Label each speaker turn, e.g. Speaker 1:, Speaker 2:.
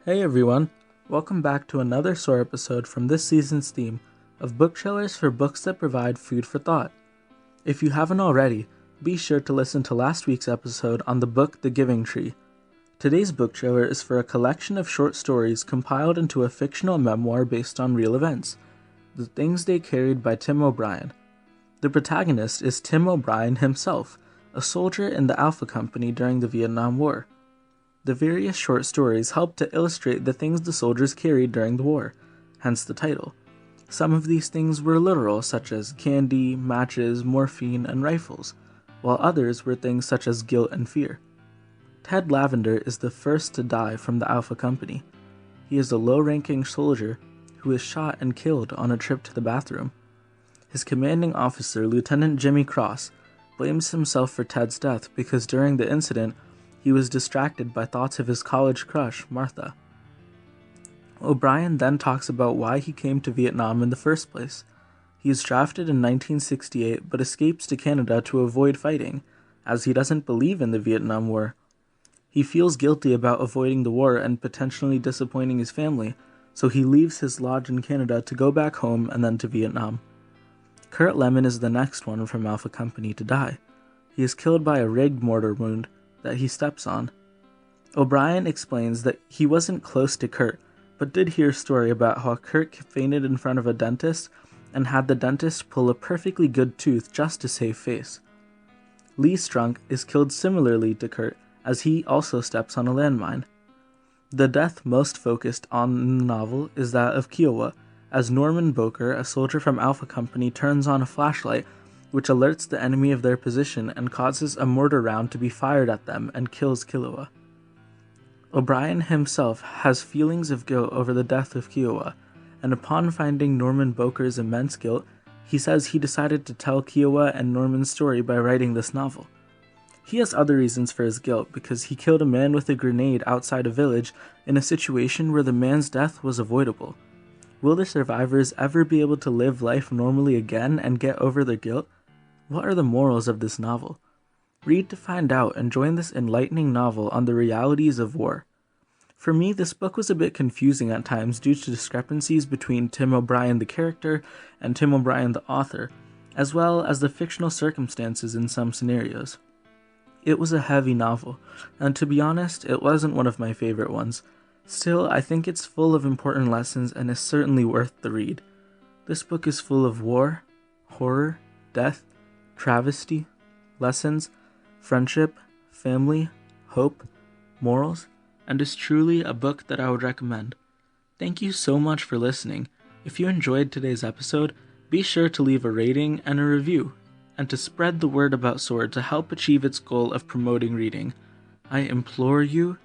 Speaker 1: Hey everyone, welcome back to another SOAR episode from this season's theme of booksellers for books that provide food for thought. If you haven't already, be sure to listen to last week's episode on the book The Giving Tree. Today's book trailer is for a collection of short stories compiled into a fictional memoir based on real events, The Things They Carried by Tim O Brien. The protagonist is Tim O Brien himself, a soldier in the Alpha Company during the Vietnam War. The various short stories help to illustrate the things the soldiers carried during the war, hence the title. Some of these things were literal, such as candy, matches, morphine, and rifles, while others were things such as guilt and fear. Ted Lavender is the first to die from the Alpha Company. He is a low-ranking soldier who is shot and killed on a trip to the bathroom. His commanding officer, Lieutenant Jimmy Cross, blames himself for Ted's death because during the incident, he was distracted by thoughts of his college crush, Martha. O'Brien then talks about why he came to Vietnam in the first place. He is drafted in 1968 but escapes to Canada to avoid fighting, as he doesn't believe in the Vietnam War. He feels guilty about avoiding the war and potentially disappointing his family, so he leaves his lodge in Canada to go back home and then to Vietnam. Kurt Lemon is the next one from Alpha Company to die. He is killed by a rigged mortar wound that he steps on. O'Brien explains that he wasn't close to Kurt, but did hear a story about how Kurt fainted in front of a dentist and had the dentist pull a perfectly good tooth just to save face. Lee Strunk is killed similarly to Kurt, as he also steps on a landmine. The death most focused on in the novel is that of Kiowa, as Norman Boker, a soldier from Alpha Company, turns on a flashlight which alerts the enemy of their position and causes a mortar round to be fired at them and kills Kiowa. O'Brien himself has feelings of guilt over the death of Kiowa, and upon finding Norman Boker's immense guilt, he says he decided to tell Kiowa and Norman's story by writing this novel. He has other reasons for his guilt because he killed a man with a grenade outside a village in a situation where the man's death was avoidable. Will the survivors ever be able to live life normally again and get over their guilt? What are the morals of this novel? Read to find out and join this enlightening novel on the realities of war. For me, this book was a bit confusing at times due to discrepancies between Tim O Brien the character and Tim O Brien the author, as well as the fictional circumstances in some scenarios. It was a heavy novel, and to be honest, it wasn't one of my favorite ones. Still, I think it's full of important lessons and is certainly worth the read. This book is full of war, horror, death, travesty, lessons, friendship, family, hope, morals, and is truly a book that I would recommend. Thank you so much for listening. If you enjoyed today's episode, be sure to leave a rating and a review, and to spread the word about SOAR to help achieve its goal of promoting reading. I implore you,